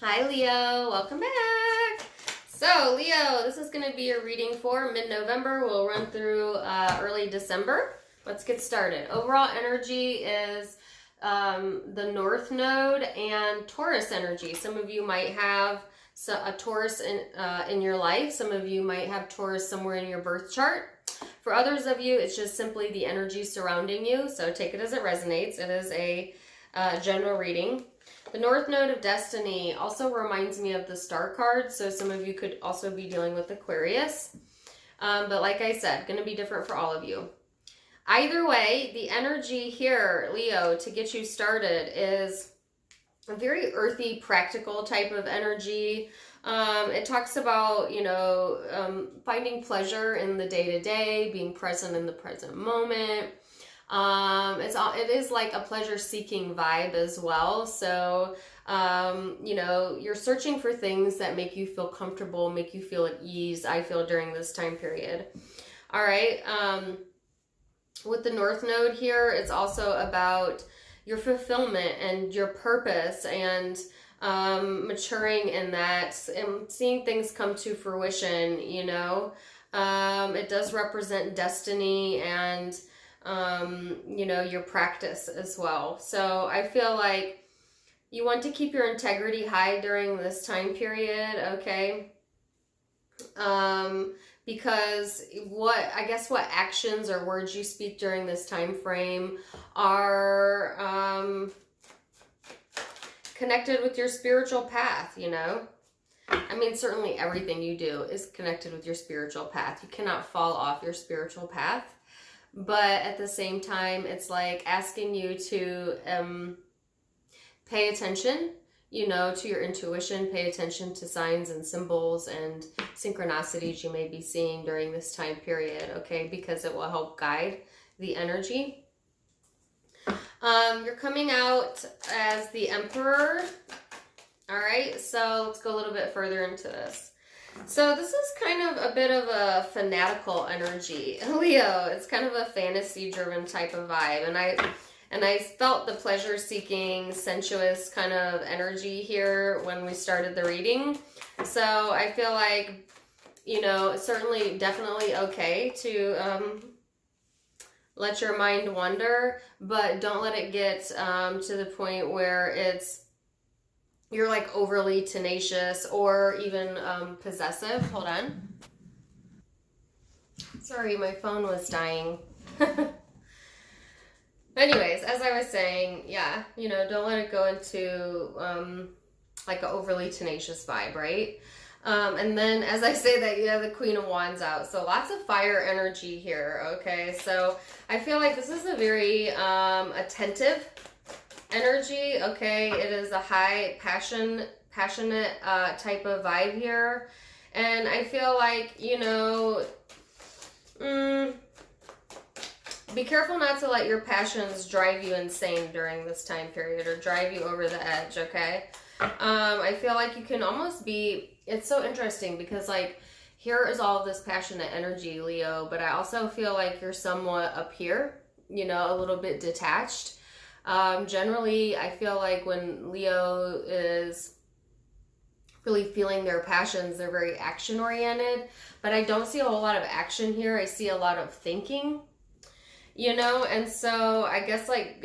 Hi Leo, welcome back. So Leo, this is going to be your reading for mid-November. We'll run through early December. Let's get started. Overall energy is the North Node and Taurus energy. Some of you might have a Taurus in your life. Some of you might have Taurus somewhere in your birth chart. For others of you, it's just simply the energy surrounding you. So take it as it resonates. It is a general reading. The North Node of Destiny also reminds me of the Star card, so some of you could also be dealing with Aquarius. But like I said, going to be different for all of you. Either way, the energy here, Leo, to get you started is a very earthy, practical type of energy. It talks about, finding pleasure in the day-to-day, being present in the present moment. It is like a pleasure-seeking vibe as well. So, you're searching for things that make you feel comfortable, make you feel at ease, I feel, during this time period. All right. With the North Node here, it's also about your fulfillment and your purpose and maturing in that and seeing things come to fruition, It does represent destiny and your practice as well. So I feel like you want to keep your integrity high during this time period, okay? Because what actions or words you speak during this time frame are connected with your spiritual path, I mean, certainly everything you do is connected with your spiritual path. You cannot fall off your spiritual path. But at the same time, it's like asking you to pay attention, to your intuition, pay attention to signs and symbols and synchronicities you may be seeing during this time period, okay? Because it will help guide the energy. You're coming out as the Emperor. All right, so let's go a little bit further into this. So this is kind of a bit of a fanatical energy, Leo. It's kind of a fantasy-driven type of vibe, and I felt the pleasure-seeking, sensuous kind of energy here when we started the reading. So I feel like, certainly, definitely okay to let your mind wander, but don't let it get to the point where you're like overly tenacious or even possessive. Hold on. Sorry, my phone was dying. Anyways, as I was saying, yeah, don't let it go into like an overly tenacious vibe, right? And then as I say that, you have the Queen of Wands out. So lots of fire energy here, okay? So I feel like this is a very attentive energy, okay? It is a high passionate type of vibe here. And I feel like, be careful not to let your passions drive you insane during this time period or drive you over the edge, okay? I feel like you can almost be, it's so interesting because like here is all of this passionate energy, Leo, but I also feel like you're somewhat up here, a little bit detached. Generally, I feel like when Leo is really feeling their passions, they're very action oriented, but I don't see a whole lot of action here. I see a lot of thinking, and so I guess like,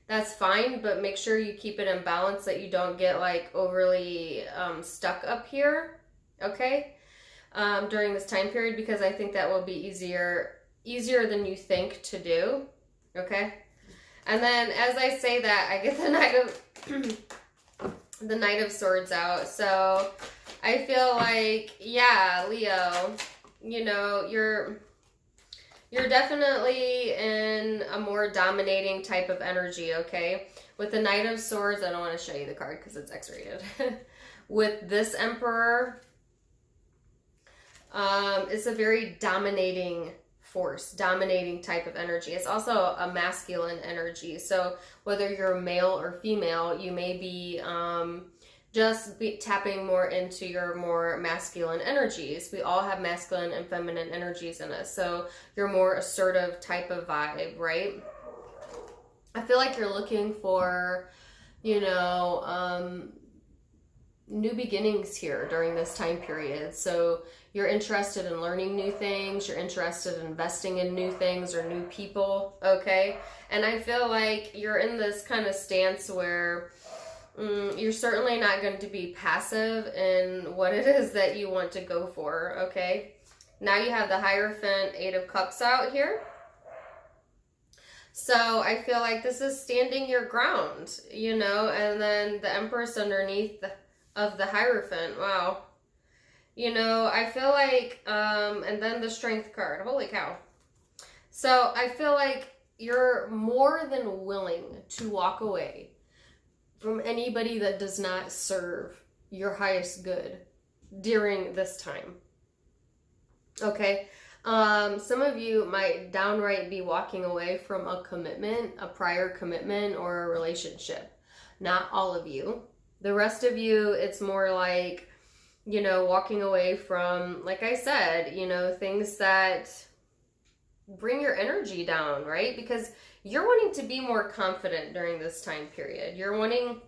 that's fine, but make sure you keep it in balance that you don't get like overly, stuck up here. Okay. During this time period, because I think that will be easier than you think to do. Okay. And then as I say that, I get the Knight of Swords out. So I feel like, yeah, Leo, you're definitely in a more dominating type of energy, okay? With the Knight of Swords, I don't want to show you the card because it's X-rated. With this Emperor, it's a very dominating force, dominating type of energy. It's also a masculine energy. So whether you're male or female, you may be tapping more into your more masculine energies. We all have masculine and feminine energies in us. So you're more assertive type of vibe, right? I feel like you're looking for, new beginnings here during this time period. So you're interested in learning new things, you're interested in investing in new things or new people, okay? And I feel like you're in this kind of stance where you're certainly not going to be passive in what it is that you want to go for, okay? Now you have the Hierophant, 8 of Cups out here. So I feel like this is standing your ground, you know, and then the Empress underneath of the Hierophant. Wow. You know, I feel like, and then the Strength card. Holy cow. So I feel like you're more than willing to walk away from anybody that does not serve your highest good during this time. Okay? Some of you might downright be walking away from a commitment, a prior commitment, or a relationship. Not all of you. The rest of you, it's more like, you know, walking away from, like I said, you know, things that bring your energy down, right? Because you're wanting to be more confident during this time period. You're wanting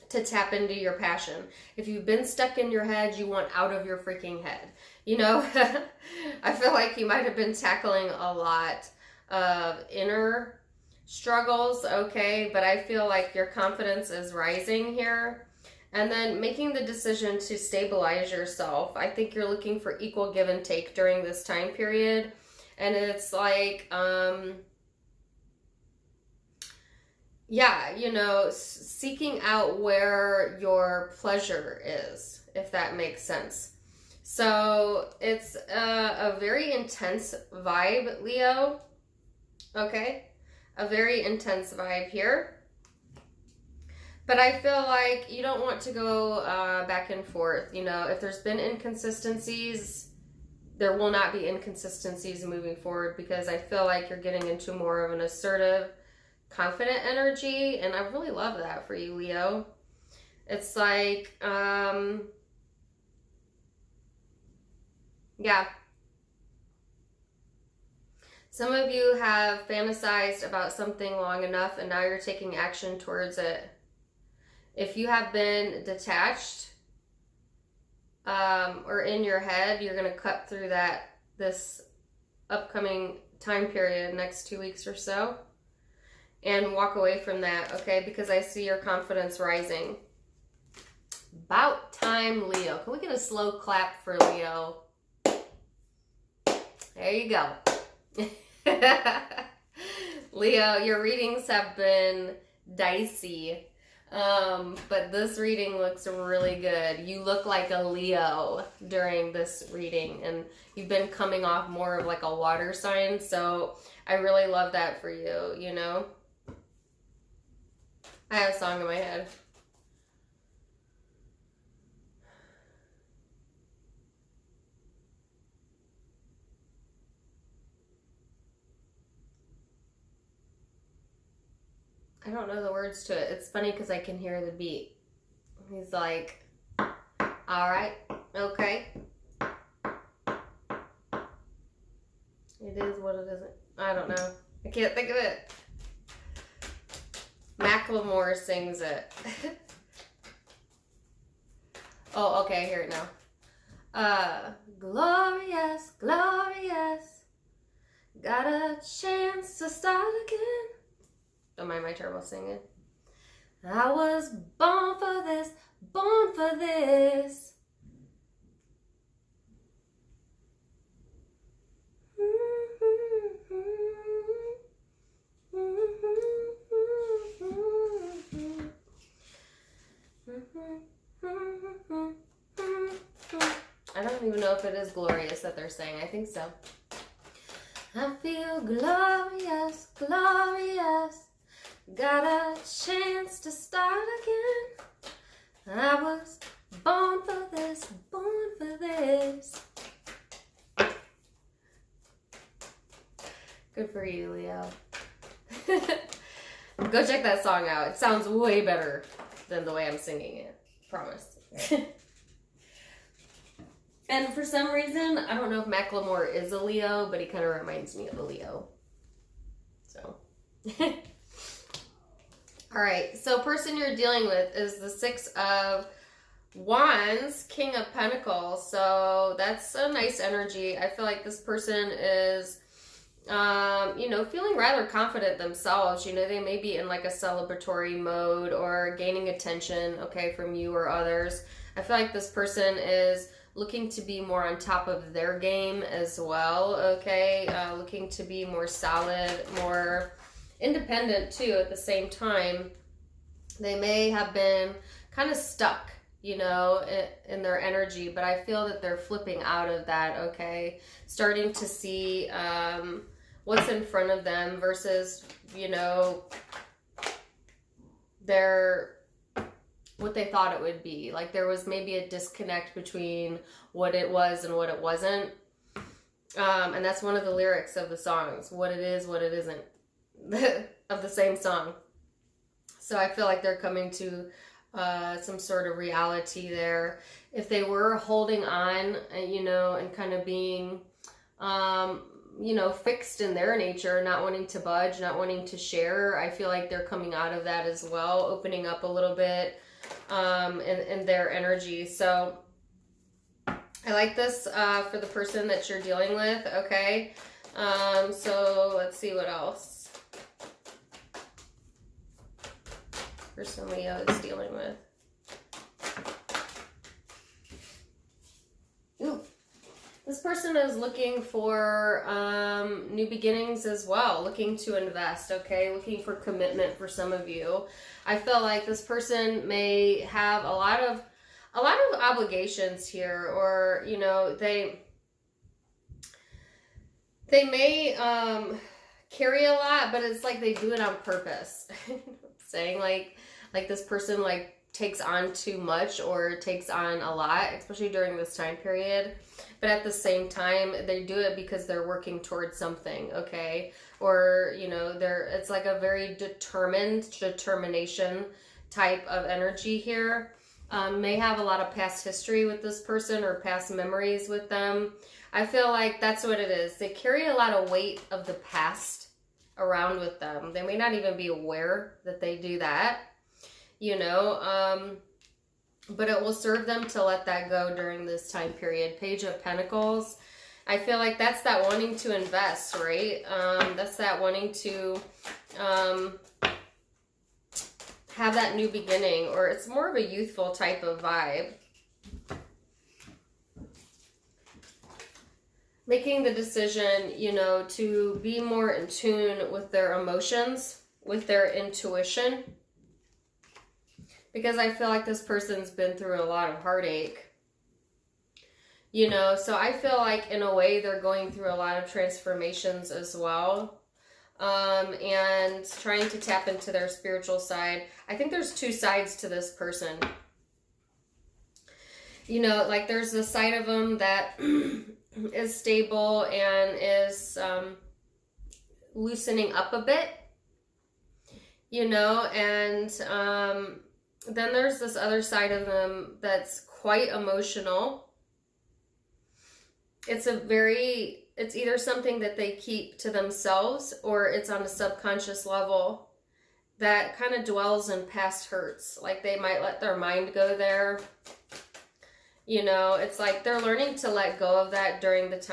to tap into your passion. If you've been stuck in your head, you want out of your freaking head. You know, I feel like you might have been tackling a lot of inner struggles, okay? But I feel like your confidence is rising here. And then making the decision to stabilize yourself. I think you're looking for equal give and take during this time period. And it's like, yeah, you know, seeking out where your pleasure is, if that makes sense. So it's a very intense vibe, Leo. Okay? A very intense vibe here. But I feel like you don't want to go back and forth. You know, if there's been inconsistencies, there will not be inconsistencies moving forward, because I feel like you're getting into more of an assertive, confident energy. And I really love that for you, Leo. It's like, yeah. Some of you have fantasized about something long enough and now you're taking action towards it. If you have been detached or in your head, you're going to cut through this upcoming time period, next 2 weeks or so, and walk away from that, okay? Because I see your confidence rising. About time, Leo. Can we get a slow clap for Leo? There you go. Leo, your readings have been dicey. But this reading looks really good. You look like a Leo during this reading, and you've been coming off more of like a water sign, so I really love that for you, you know? I have a song in my head. I don't know the words to it. It's funny because I can hear the beat. He's like, all right, okay. It is what it isn't. I don't know. I can't think of it. Macklemore sings it. Oh, okay, I hear it now. Glorious, glorious. Got a chance to start again. Don't mind my turbo singing. I was born for this, born for this. I don't even know if it is glorious that they're saying. I think so. I feel glorious, glorious. Got a chance to start again. I was born for this, born for this. Good for you, Leo. Go check that song out. It sounds way better than the way I'm singing it. Promise. And for some reason, I don't know if Macklemore is a Leo, but he kind of reminds me of a Leo. So. All right, so person you're dealing with is the 6 of Wands, King of Pentacles. So that's a nice energy. I feel like this person is, you know, feeling rather confident themselves. You know, they may be in like a celebratory mode or gaining attention, okay, from you or others. I feel like this person is looking to be more on top of their game as well, okay? Looking to be more solid, more independent too at the same time. They may have been kind of stuck, you know, in their energy, but I feel that they're flipping out of that, okay? Starting to see what's in front of them versus, you know, what they thought it would be. Like there was maybe a disconnect between what it was and what it wasn't. And that's one of the lyrics of the songs, what it is, what it isn't, of the same song. So I feel like they're coming to some sort of reality there. If they were holding on, you know, and kind of being, you know, fixed in their nature, not wanting to budge, not wanting to share, I feel like they're coming out of that as well, opening up a little bit in their energy. So I like this for the person that you're dealing with, okay? So let's see what else person Leo is dealing with. Ooh. This person is looking for new beginnings as well, looking to invest, okay? Looking for commitment for some of you. I feel like this person may have a lot of obligations here, or, you know, they may carry a lot, but it's like they do it on purpose. Saying like this person like takes on too much or takes on a lot, especially during this time period. But at the same time, they do it because they're working towards something, okay? Or, you know, it's like a very determination type of energy here. May have a lot of past history with this person or past memories with them. I feel like that's what it is. They carry a lot of weight of the past around with them. They may not even be aware that they do that, you know, but it will serve them to let that go during this time period. Page of Pentacles. I feel like that's that wanting to invest, right? That's that wanting to have that new beginning, or it's more of a youthful type of vibe. Making the decision, you know, to be more in tune with their emotions, with their intuition. Because I feel like this person's been through a lot of heartache. You know, so I feel like in a way they're going through a lot of transformations as well. And trying to tap into their spiritual side. I think there's two sides to this person. You know, like there's the side of them that is stable and is loosening up a bit, you know, and then there's this other side of them that's quite emotional. It's either something that they keep to themselves, or it's on a subconscious level that kind of dwells in past hurts. Like they might let their mind go there. You know, it's like they're learning to let go of that during this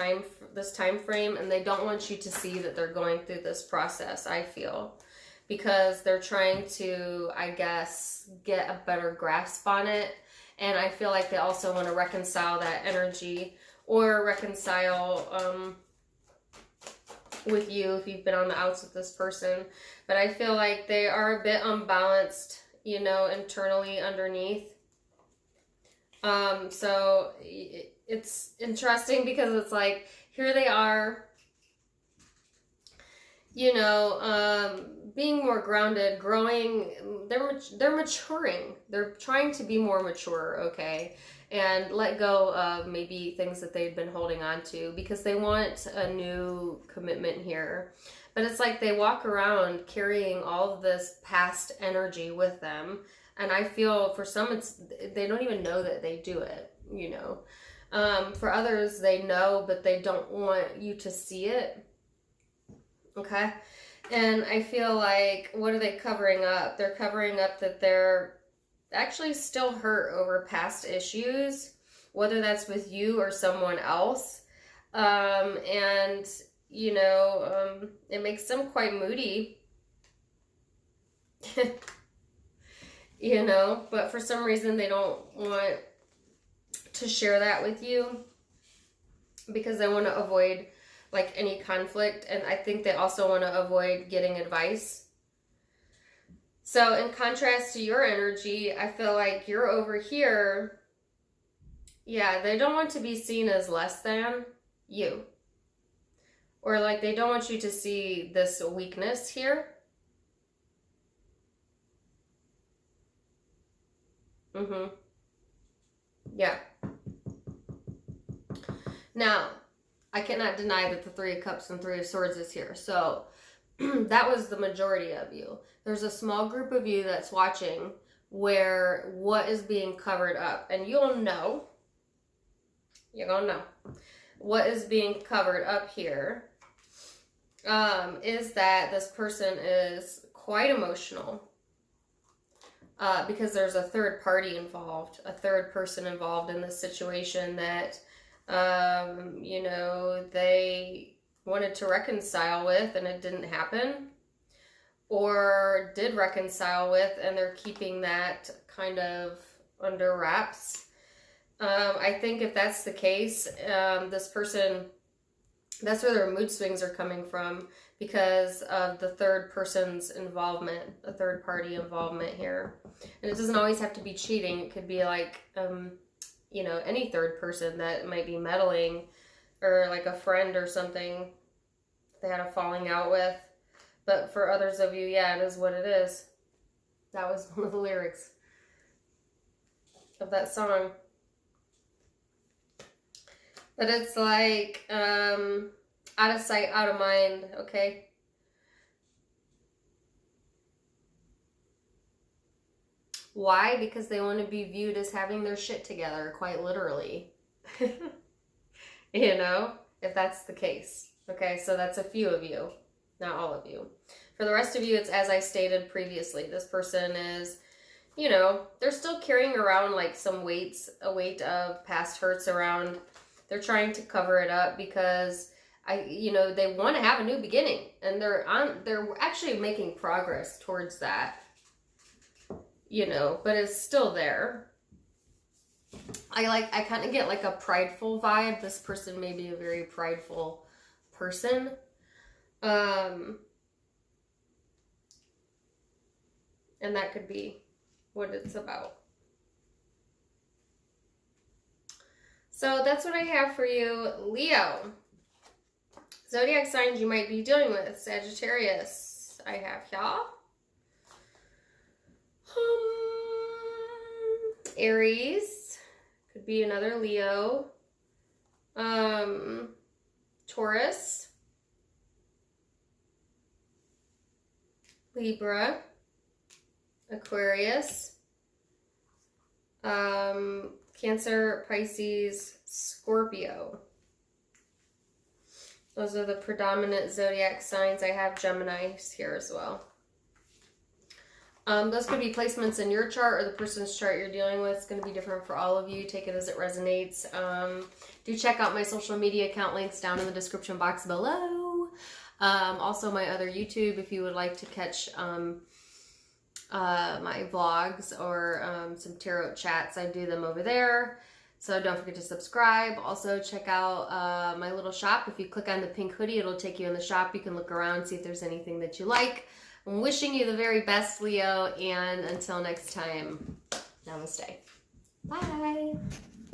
time frame, and they don't want you to see that they're going through this process, I feel, because they're trying to, I guess, get a better grasp on it. And I feel like they also want to reconcile that energy, or reconcile with you if you've been on the outs with this person. But I feel like they are a bit unbalanced, you know, internally underneath. So it's interesting because it's like, here they are, you know, being more grounded, growing, they're maturing. They're trying to be more mature, okay? And let go of maybe things that they've been holding on to because they want a new commitment here. But it's like they walk around carrying all of this past energy with them. And I feel for some, they don't even know that they do it, you know. For others, they know, but they don't want you to see it. Okay? And I feel like, what are they covering up? They're covering up that they're actually still hurt over past issues, whether that's with you or someone else. And, you know, it makes them quite moody. You know, but for some reason they don't want to share that with you because they want to avoid like any conflict, and I think they also want to avoid getting advice. So in contrast to your energy, I feel like you're over here. Yeah, they don't want to be seen as less than you. Or like they don't want you to see this weakness here. Yeah. Now, I cannot deny that the Three of Cups and Three of Swords is here. So that was the majority of you. There's a small group of you that's watching where what is being covered up. And you'll know. You're going to know. What is being covered up here is that this person is quite emotional. Because there's a third party involved, a third person involved in this situation that, you know, they wanted to reconcile with and it didn't happen, or did reconcile with and they're keeping that kind of under wraps. I think if that's the case, this person, that's where their mood swings are coming from because of the third person's involvement, a third party involvement here. And it doesn't always have to be cheating. It could be like, you know, any third person that might be meddling, or like a friend or something they had a falling out with. But for others of you, yeah, it is what it is. That was one of the lyrics of that song. But it's like, out of sight, out of mind, okay? Why? Because they want to be viewed as having their shit together, quite literally. You know, if that's the case. Okay, so that's a few of you, not all of you. For the rest of you, it's as I stated previously. This person is, you know, they're still carrying around like some weights, a weight of past hurts around. They're trying to cover it up because you know, they want to have a new beginning, and they're actually making progress towards that, you know, but it's still there. I kind of get like a prideful vibe. This person may be a very prideful person. And that could be what it's about. So that's what I have for you, Leo. Zodiac signs you might be dealing with. Sagittarius, I have y'all. Aries, could be another Leo. Taurus. Libra. Aquarius. Cancer, Pisces, Scorpio. Those are the predominant zodiac signs. I have Geminis here as well. Those could be placements in your chart or the person's chart you're dealing with. It's going to be different for all of you. Take it as it resonates. Do check out my social media account links down in the description box below. Also my other YouTube if you would like to catch my vlogs or some tarot chats. I do them over there. So don't forget to subscribe. Also check out my little shop. If you click on the pink hoodie, it'll take you in the shop. You can look around, see if there's anything that you like. I'm wishing you the very best, Leo, and until next time, namaste. Bye.